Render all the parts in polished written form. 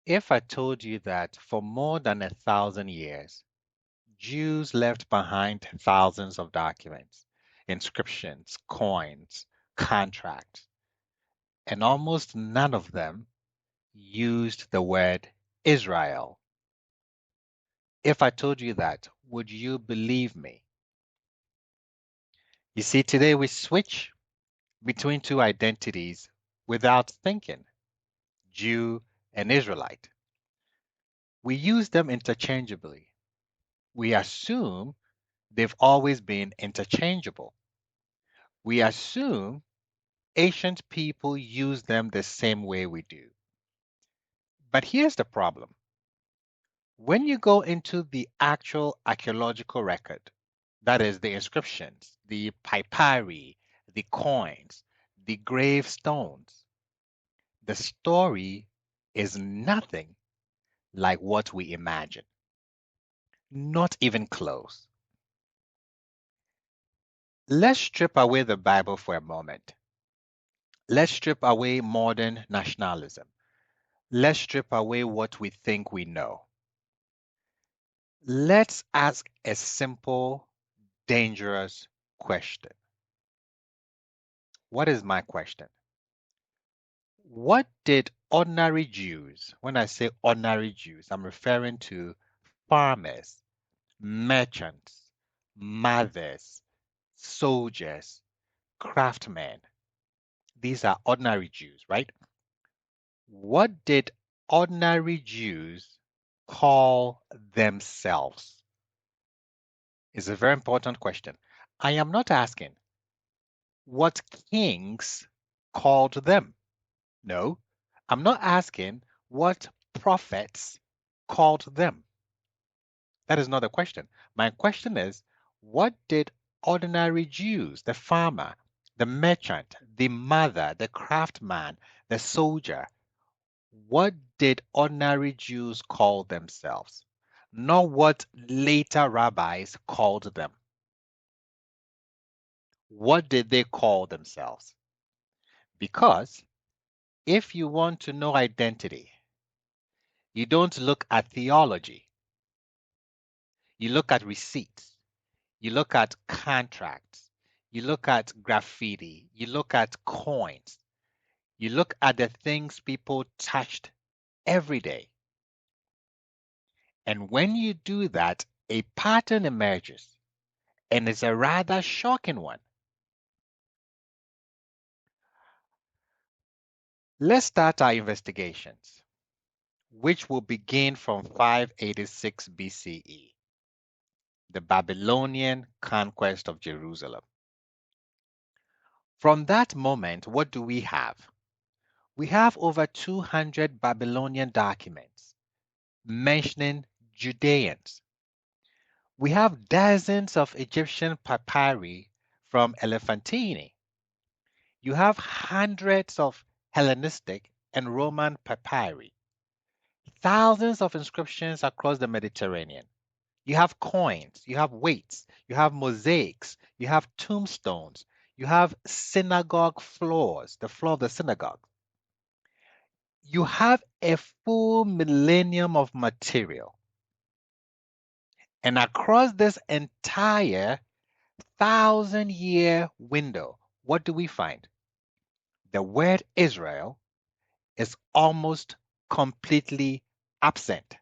If I told you that for more than 1,000 years, Jews left behind thousands of documents, inscriptions, coins, contracts, and almost none of them used the word Israel. If I told you that, would you believe me? You see, today we switch between two identities without thinking, Jew and Israelite. We use them interchangeably. We assume they've always been interchangeable. We assume ancient people use them the same way we do. But here's the problem. When you go into the actual archaeological record, that is the inscriptions, the papyri, the coins, the gravestones, the story is nothing like what we imagine. Not even close. Let's strip away the Bible for a moment. Let's strip away modern nationalism. Let's strip away what we think we know. Let's ask a simple, dangerous question. What is my question? What did ordinary Jews, when I say ordinary Jews, I'm referring to farmers, merchants, mothers, soldiers, craftsmen. These are ordinary Jews, right? What did ordinary Jews call themselves? It's a very important question. I am not asking what kings called them. No, I'm not asking what prophets called them. That is not the question. My question is, what did ordinary Jews, the farmer, the merchant, the mother, the craftsman, the soldier, what did ordinary Jews call themselves? Not what later rabbis called them. What did they call themselves? Because if you want to know identity, you don't look at theology. You look at receipts. You look at contracts. You look at graffiti. You look at coins. You look at the things people touched every day. And when you do that, a pattern emerges, and it's a rather shocking one. Let's start our investigations, which will begin from 586 BCE, the Babylonian conquest of Jerusalem. From that moment, what do we have? We have over 200 Babylonian documents mentioning Judeans. We have dozens of Egyptian papyri from Elephantine. You have hundreds of Hellenistic and Roman papyri, thousands of inscriptions across the Mediterranean. You have coins, you have weights, you have mosaics, you have tombstones, you have synagogue floors, the floor of the synagogue. You have a full millennium of material. And across this entire 1,000-year window, what do we find? The word Israel is almost completely absent.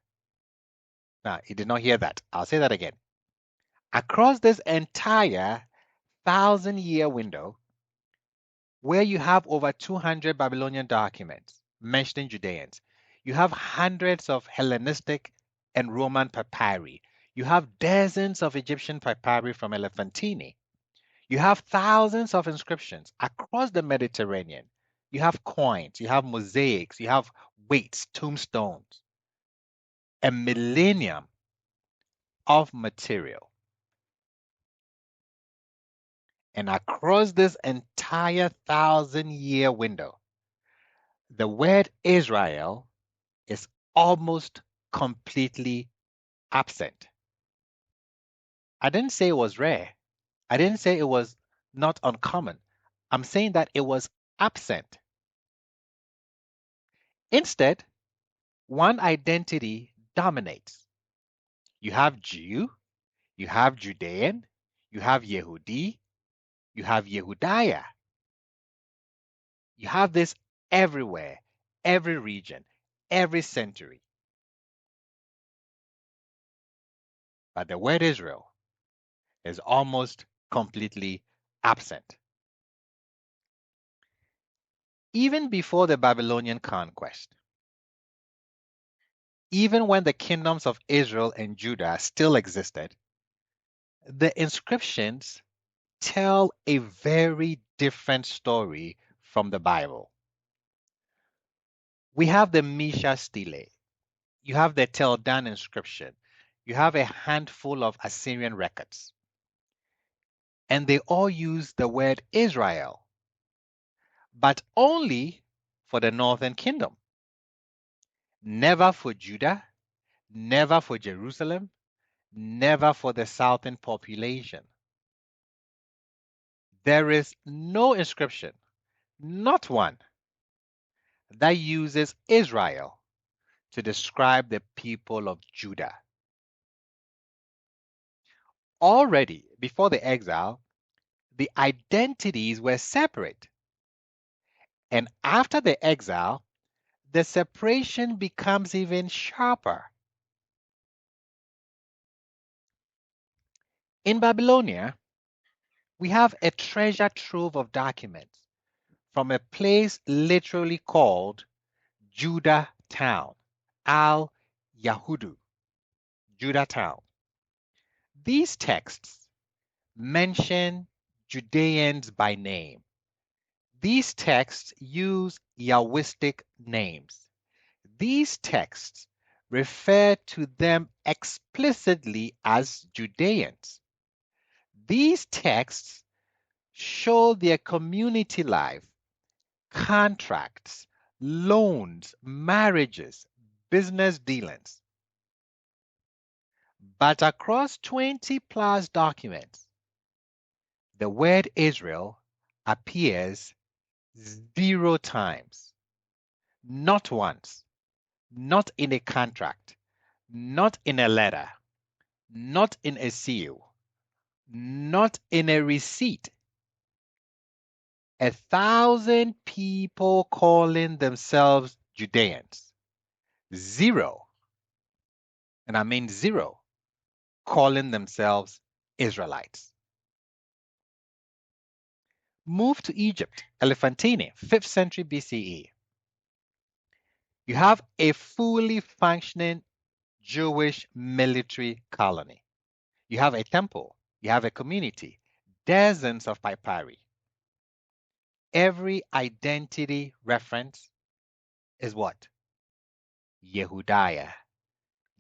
Now, you did not hear that. I'll say that again. Across this entire 1,000-year window, where you have over 200 Babylonian documents mentioning Judeans, you have hundreds of Hellenistic and Roman papyri. You have dozens of Egyptian papyri from Elephantine. You have thousands of inscriptions across the Mediterranean. You have coins, you have mosaics, you have weights, tombstones, a millennium of material. And across this entire 1,000-year window, the word Israel is almost completely absent. I didn't say it was rare. I didn't say it was not uncommon. I'm saying that it was absent. Instead, one identity dominates. You have Jew, you have Judean, you have Yehudi, you have Yehudiah. You have this everywhere, every region, every century. But the word Israel is almost completely absent. Even before the Babylonian conquest, even when the kingdoms of Israel and Judah still existed, the inscriptions tell a very different story from the Bible. We have the Misha stele, you have the Tel Dan inscription, you have a handful of Assyrian records, and they all use the word Israel, but only for the northern kingdom, never for Judah, never for Jerusalem, never for the southern population. There is no inscription, not one, that uses Israel to describe the people of Judah. Already before the exile, the identities were separate. And after the exile, the separation becomes even sharper. In Babylonia, we have a treasure trove of documents from a place literally called Judah Town, Al Yahudu, Judah Town. These texts mention Judeans by name. These texts use Yahwistic names. These texts refer to them explicitly as Judeans. These texts show their community life, contracts, loans, marriages, business dealings. But across 20 plus documents, the word Israel appears 0 times, not once, not in a contract, not in a letter, not in a seal, not in a receipt. 1,000 people calling themselves Judeans. 0, and I mean 0, calling themselves Israelites. Move to Egypt, Elephantine, 5th century BCE. You have a fully functioning Jewish military colony. You have a temple. You have a community. Dozens of papyri. Every identity reference is what? Yehudiah,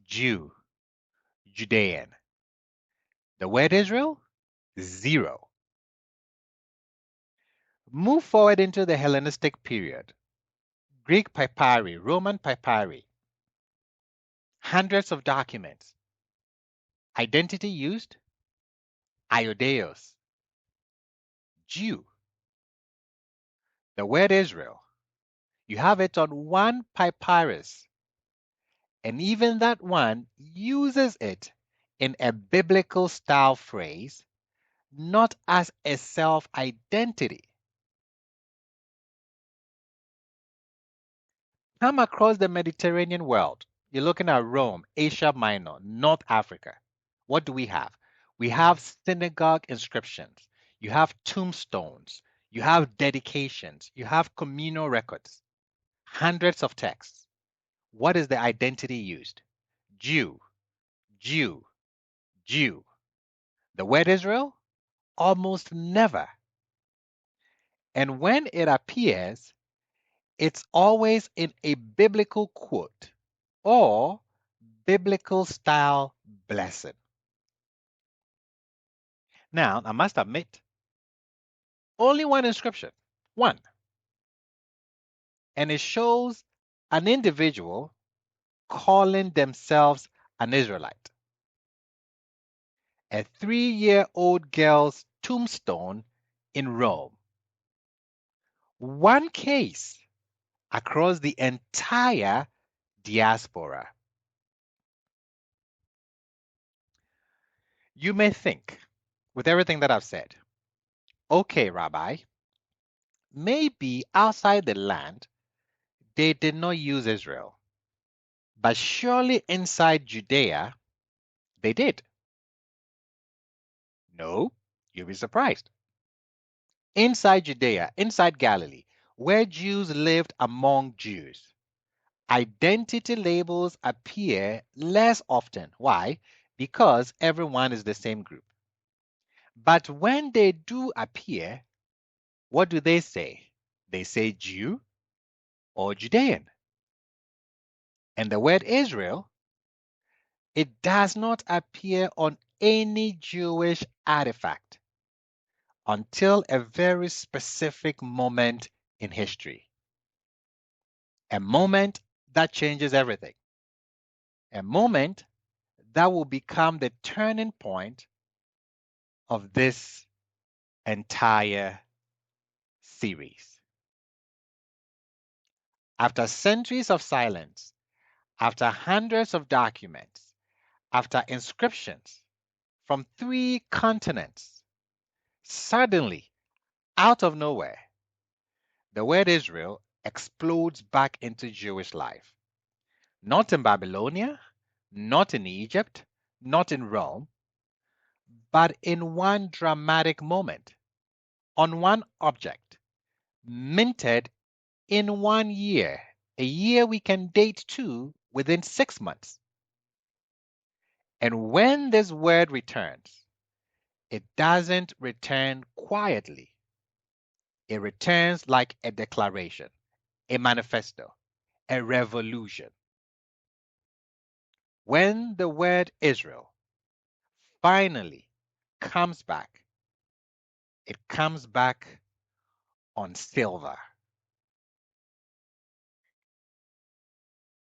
Jew, Judean. The word Israel? 0. Move forward into the Hellenistic period. Greek papyri, Roman papyri. Hundreds of documents. Identity used? Iodeos, Jew. The word Israel, you have it on one papyrus, and even that one uses it in a biblical style phrase, not as a self-identity. Come across the Mediterranean world. You're looking at Rome, Asia Minor, North Africa. What do we have? We have synagogue inscriptions. You have tombstones. You have dedications. You have communal records. Hundreds of texts. What is the identity used? Jew, Jew, Jew. The word Israel? Almost never. And when it appears, it's always in a biblical quote or biblical style blessing. Now, I must admit, only one inscription, one. And it shows an individual calling themselves an Israelite. A 3-year-old girl's tombstone in Rome. One case across the entire diaspora. You may think, with everything that I've said, okay, Rabbi, maybe outside the land they did not use Israel, but surely inside Judea they did. No, you'll be surprised. Inside Judea, inside Galilee, where Jews lived among Jews, identity labels appear less often. Why? Because everyone is the same group. But when they do appear, what do they say? They say Jew or Judean. And the word Israel, it does not appear on any Jewish artifact until a very specific moment in history. A moment that changes everything. A moment that will become the turning point of this entire series. After centuries of silence, after hundreds of documents, after inscriptions from 3 continents, suddenly, out of nowhere, the word Israel explodes back into Jewish life. Not in Babylonia, not in Egypt, not in Rome, but in one dramatic moment, on one object, minted in 1 year, a year we can date to within 6 months. And when this word returns, it doesn't return quietly. It returns like a declaration, a manifesto, a revolution. When the word Israel finally comes back, it comes back on silver.